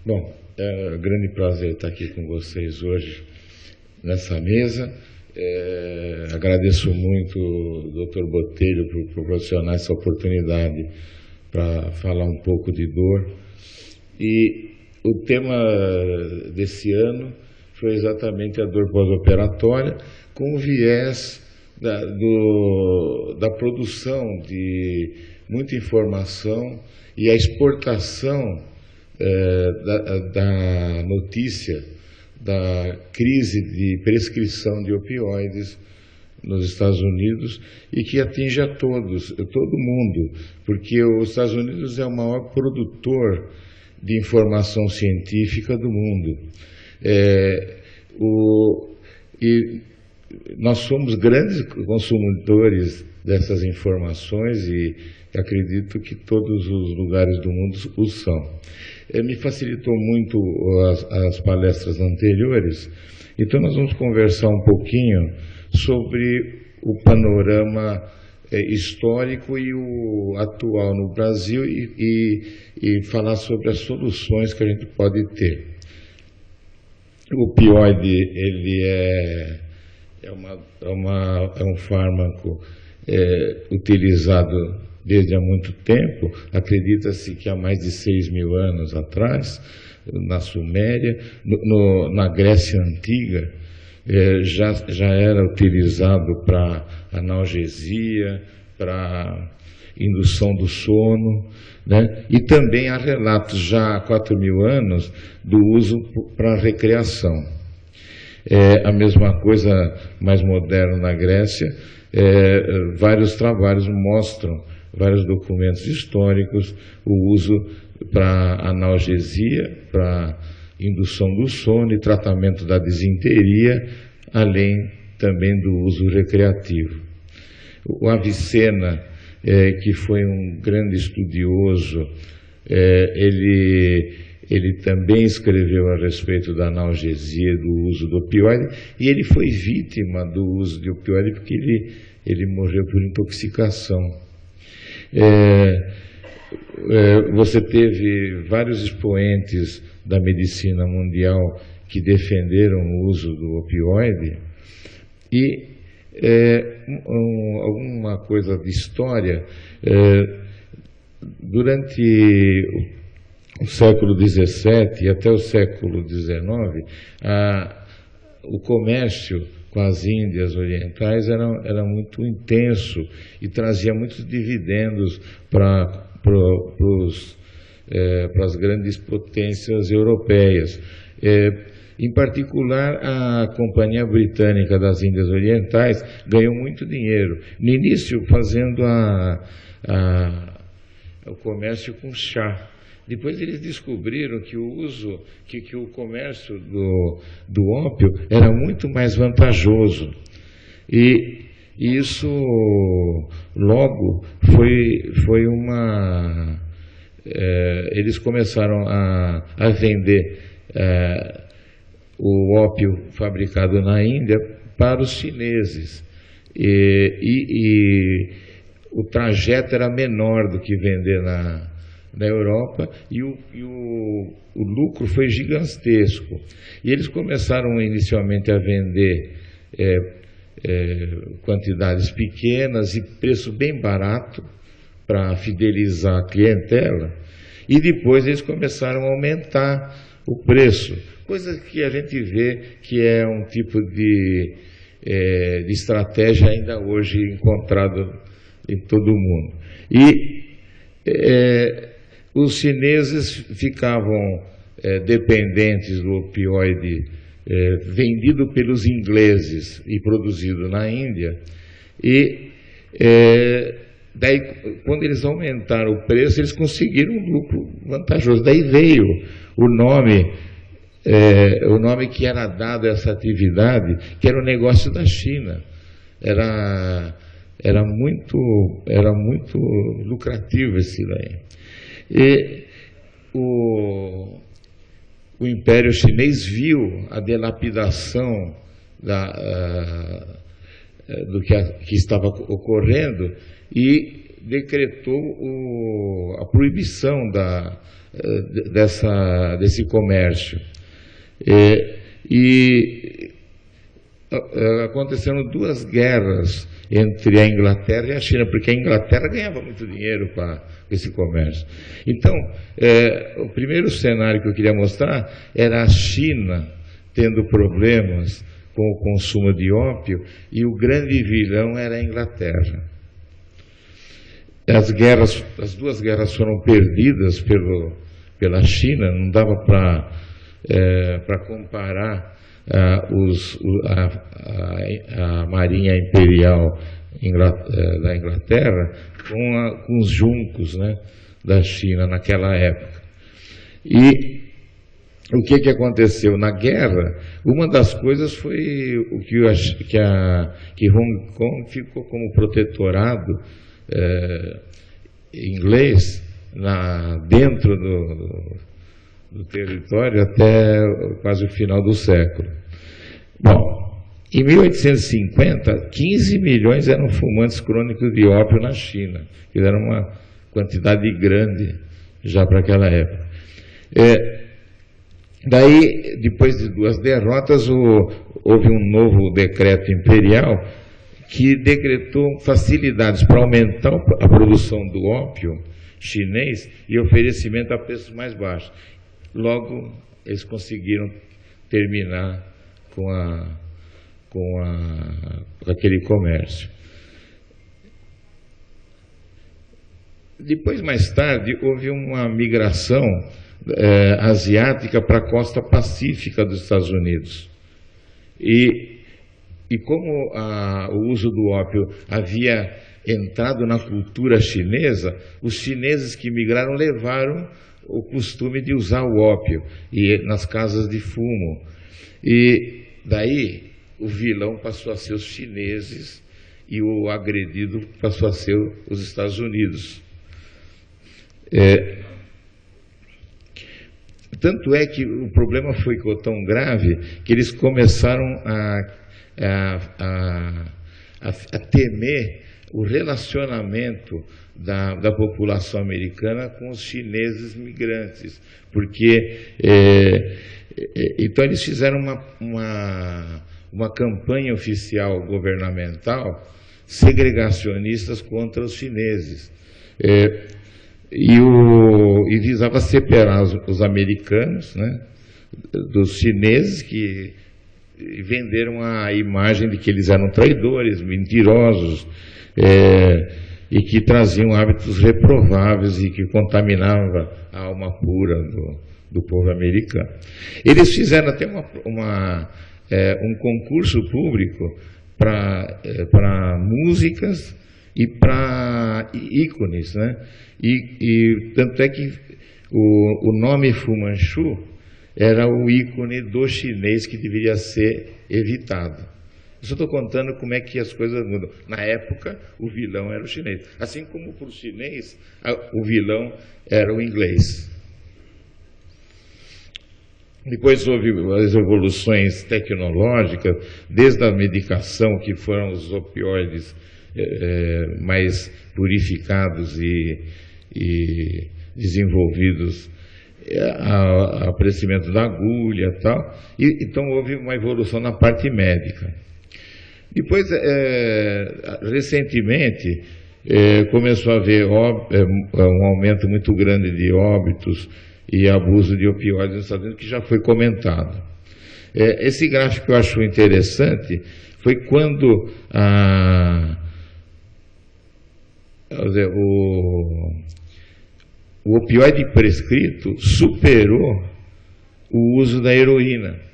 Bom, é um grande prazer estar aqui com vocês hoje nessa mesa. Agradeço muito o Dr. Botelho por proporcionar essa oportunidade para falar um pouco de dor. E o tema desse ano foi exatamente a dor pós-operatória, com o viés da produção de muita informação e a exportação da notícia da crise de prescrição de opioides nos Estados Unidos e que atinge a todos, todo mundo, porque os Estados Unidos é o maior produtor de informação científica do mundo. E nós somos grandes consumidores dessas informações e acredito que todos os lugares do mundo o são. Me facilitou muito as palestras anteriores, então nós vamos conversar um pouquinho sobre o panorama histórico e o atual no Brasil e falar sobre as soluções que a gente pode ter. O opioide, ele é um fármaco utilizado desde há muito tempo. Acredita-se que há mais de 6.000 anos atrás, na Suméria, na Grécia Antiga, já era utilizado para analgesia, para indução do sono, né? E também há relatos já há 4.000 anos do uso para recreação. A mesma coisa mais moderna na Grécia, vários trabalhos mostram, vários documentos históricos, o uso para analgesia, para indução do sono e tratamento da disenteria, além também do uso recreativo. O Avicena, que foi um grande estudioso, ele também escreveu a respeito da analgesia, do uso do opioide, e ele foi vítima do uso de opioide porque ele morreu por intoxicação. Você teve vários expoentes da medicina mundial que defenderam o uso do opioide e alguma coisa de história. Durante o século XVII e até o século XIX, o comércio com as Índias Orientais era muito intenso e trazia muitos dividendos para as grandes potências europeias. Em particular, a Companhia Britânica das Índias Orientais ganhou muito dinheiro, no início fazendo o comércio com chá. Depois eles descobriram que o comércio do ópio era muito mais vantajoso. E isso logo foi uma... eles começaram a vender o ópio fabricado na Índia para os chineses. E o trajeto era menor do que vender na Europa, e o lucro foi gigantesco. E eles começaram inicialmente a vender quantidades pequenas e preço bem barato para fidelizar a clientela, e depois eles começaram a aumentar o preço, coisa que a gente vê que é um tipo de estratégia ainda hoje encontrada em todo o mundo. E os chineses ficavam dependentes do opioide vendido pelos ingleses e produzido na Índia, e daí, quando eles aumentaram o preço, eles conseguiram um lucro vantajoso. Daí veio o nome que era dado a essa atividade, que era o negócio da China. Era muito lucrativo esse daí. E o Império Chinês viu a dilapidação do que estava ocorrendo e decretou a proibição desse comércio. Aconteceram duas guerras entre a Inglaterra e a China, porque a Inglaterra ganhava muito dinheiro com esse comércio. Então, o primeiro cenário que eu queria mostrar era a China tendo problemas com o consumo de ópio, e o grande vilão era a Inglaterra. As duas guerras foram perdidas pela China, não dava para comparar a Marinha Imperial da Inglaterra com os juncos, né, da China naquela época. E o que aconteceu? Na guerra, uma das coisas foi o que Hong Kong ficou como protetorado inglês dentro do território até quase o final do século. Bom, em 1850, 15 milhões eram fumantes crônicos de ópio na China, que era uma quantidade grande já para aquela época. Daí, depois de duas derrotas, houve um novo decreto imperial que decretou facilidades para aumentar a produção do ópio chinês e oferecimento a preços mais baixos. Logo, eles conseguiram terminar com aquele comércio. Depois, mais tarde, houve uma migração asiática para a costa pacífica dos Estados Unidos. E como o uso do ópio havia entrado na cultura chinesa, os chineses que migraram levaram o costume de usar o ópio nas casas de fumo. E daí o vilão passou a ser os chineses e o agredido passou a ser os Estados Unidos. Tanto é que o problema ficou tão grave que eles começaram a temer o relacionamento da população americana com os chineses migrantes, porque então eles fizeram uma campanha oficial governamental segregacionistas contra os chineses, e visava separar os americanos, né, dos chineses, que venderam a imagem de que eles eram traidores, mentirosos, e que traziam hábitos reprováveis e que contaminavam a alma pura do povo americano. Eles fizeram até um concurso público para músicas e para ícones, né? E tanto é que o nome Fu Manchu era o ícone do chinês que deveria ser evitado. Eu só estou contando como é que as coisas mudam. Na época, o vilão era o chinês. Assim como para o chinês, o vilão era o inglês. Depois houve as evoluções tecnológicas, desde a medicação, que foram os opioides mais purificados e desenvolvidos, aparecimento da agulha e tal. Então houve uma evolução na parte médica. Depois, recentemente, começou a haver um aumento muito grande de óbitos e abuso de opioides nos Estados Unidos, que já foi comentado. Esse gráfico que eu acho interessante foi quando o opioide prescrito superou o uso da heroína,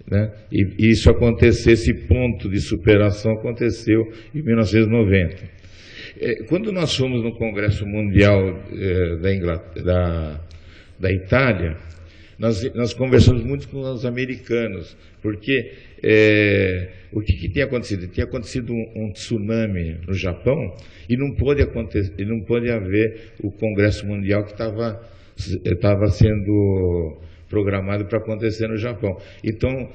né? E isso aconteceu, esse ponto de superação aconteceu em 1990. Quando nós fomos no Congresso Mundial da Itália, nós conversamos muito com os americanos, porque o que tinha acontecido? Tinha acontecido um tsunami no Japão e não pôde haver o Congresso Mundial que estava sendo programado para acontecer no Japão. Então,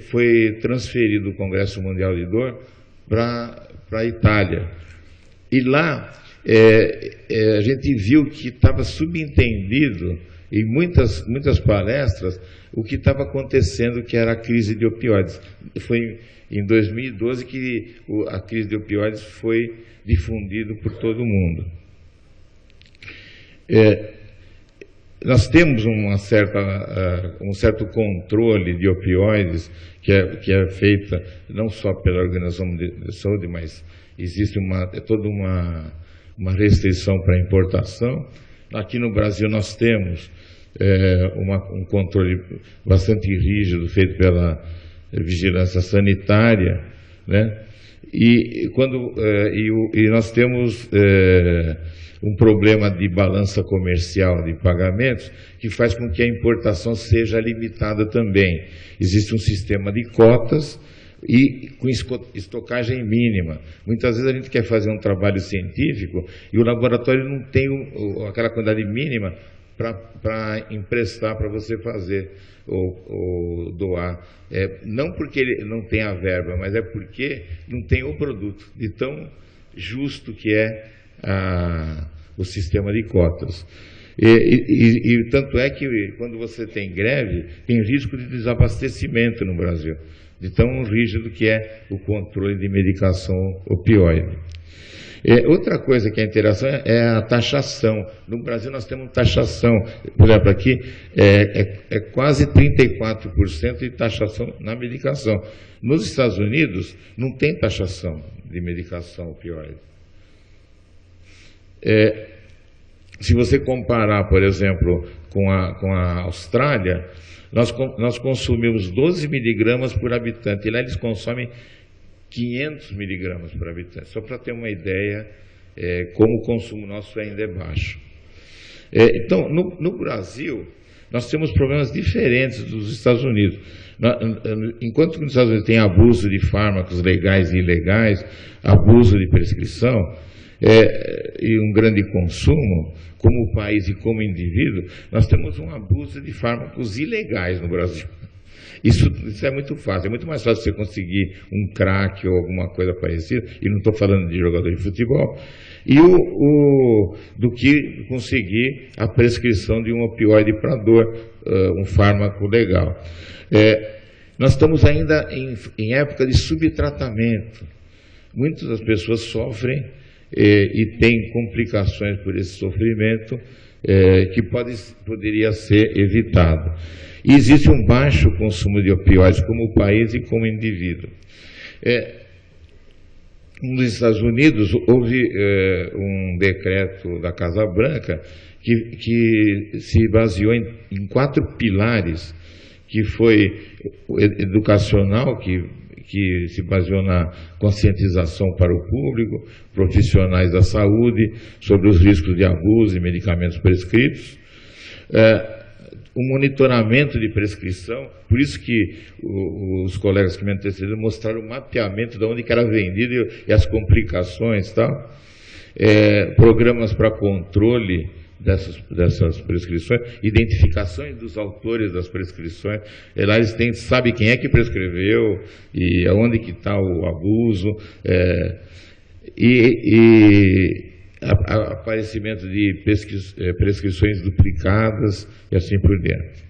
foi transferido o Congresso Mundial de Dor para a Itália. E lá a gente viu que estava subentendido em muitas palestras o que estava acontecendo, que era a crise de opioides. Foi em 2012 que a crise de opioides foi difundida por todo o mundo. Nós temos um certo controle de opioides que é feita não só pela Organização Mundial de Saúde, mas existe toda uma restrição para a importação. Aqui no Brasil nós temos um controle bastante rígido feito pela vigilância sanitária, né? E nós temos um problema de balança comercial de pagamentos que faz com que a importação seja limitada também. Existe um sistema de cotas e com estocagem mínima. Muitas vezes a gente quer fazer um trabalho científico e o laboratório não tem aquela quantidade mínima para emprestar para você fazer ou doar. Não porque ele não tem a verba, mas é porque não tem o produto, de tão justo que é o sistema de cotas. E tanto é que quando você tem greve, tem risco de desabastecimento no Brasil, de tão rígido que é o controle de medicação opioide. Outra coisa que é interessante é a taxação. No Brasil nós temos taxação, por exemplo, aqui é quase 34% de taxação na medicação. Nos Estados Unidos não tem taxação de medicação opioide. Se você comparar, por exemplo, com a Austrália, nós consumimos 12 miligramas por habitante, e lá eles consomem 500 miligramas por habitante, só para ter uma ideia como o consumo nosso ainda é baixo. Então, no Brasil, nós temos problemas diferentes dos Estados Unidos. Enquanto nos Estados Unidos tem abuso de fármacos legais e ilegais, abuso de prescrição, e um grande consumo, como país e como indivíduo, nós temos um abuso de fármacos ilegais no Brasil. Isso é muito fácil, é muito mais fácil você conseguir um crack ou alguma coisa parecida, e não estou falando de jogador de futebol, do que conseguir a prescrição de um opioide para dor, um fármaco legal. Nós estamos ainda em época de subtratamento. Muitas das pessoas sofrem e têm complicações por esse sofrimento que poderia ser evitado. E existe um baixo consumo de opioides como país e como indivíduo. Nos Estados Unidos houve um decreto da Casa Branca que se baseou em 4 pilares, que foi o educacional, que se baseou na conscientização para o público, profissionais da saúde, sobre os riscos de abuso de medicamentos prescritos, um monitoramento de prescrição, por isso que os colegas que me antecederam mostraram o mapeamento de onde que era vendido e as complicações, tal. Programas para controle dessas prescrições, identificações dos autores das prescrições. Lá eles sabem quem é que prescreveu e aonde que está o abuso, aparecimento de prescrições duplicadas e assim por diante.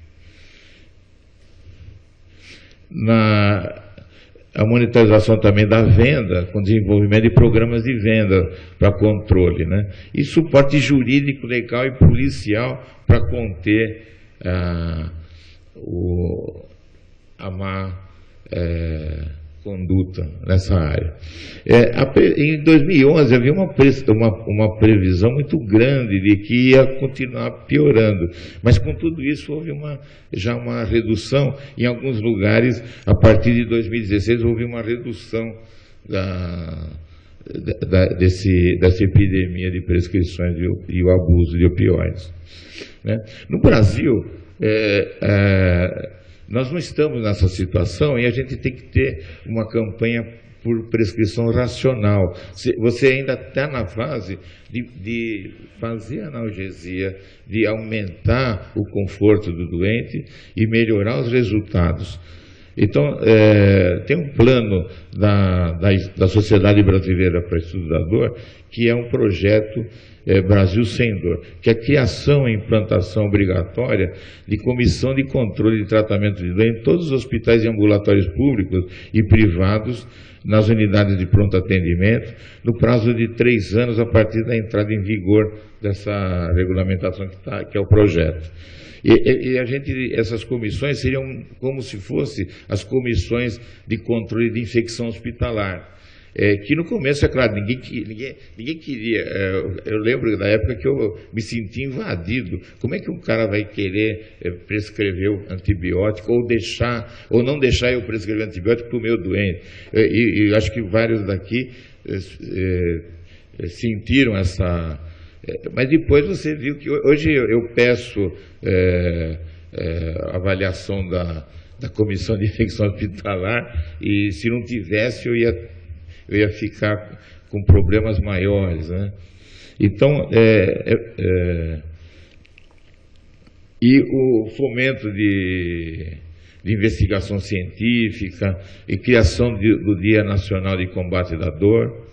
A monitorização também da venda, com desenvolvimento de programas de venda para controle, né? E suporte jurídico, legal e policial para conter a má conduta nessa área. Em 2011 havia uma previsão muito grande de que ia continuar piorando, mas com tudo isso houve já uma redução. Em alguns lugares, a partir de 2016, houve uma redução dessa epidemia de prescrições e o abuso de opioides, né? No Brasil, nós não estamos nessa situação e a gente tem que ter uma campanha por prescrição racional. Você ainda está na fase de fazer analgesia, de aumentar o conforto do doente e melhorar os resultados. Então, tem um plano da Sociedade Brasileira para Estudo da Dor, que é um projeto Brasil Sem Dor, que é a criação e implantação obrigatória de comissão de controle de tratamento de dor em todos os hospitais e ambulatórios públicos e privados, nas unidades de pronto atendimento, no prazo de 3 anos a partir da entrada em vigor dessa regulamentação que é o projeto. Essas comissões seriam como se fossem as comissões de controle de infecção hospitalar. Que no começo, é claro, ninguém queria. Eu lembro da época que eu me senti invadido. Como é que um cara vai querer prescrever o antibiótico ou não deixar eu prescrever antibiótico para o meu doente? E acho que vários daqui sentiram essa. Mas depois você viu que hoje eu peço avaliação da comissão de infecção hospitalar e se não tivesse eu ia ficar com problemas maiores, né? Então, e o fomento de investigação científica e criação do Dia Nacional de Combate da Dor.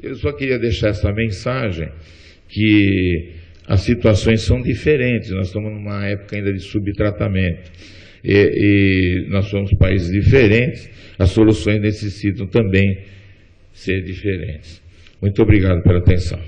Eu só queria deixar essa mensagem que as situações são diferentes, nós estamos numa época ainda de subtratamento e nós somos países diferentes, as soluções necessitam também ser diferentes. Muito obrigado pela atenção.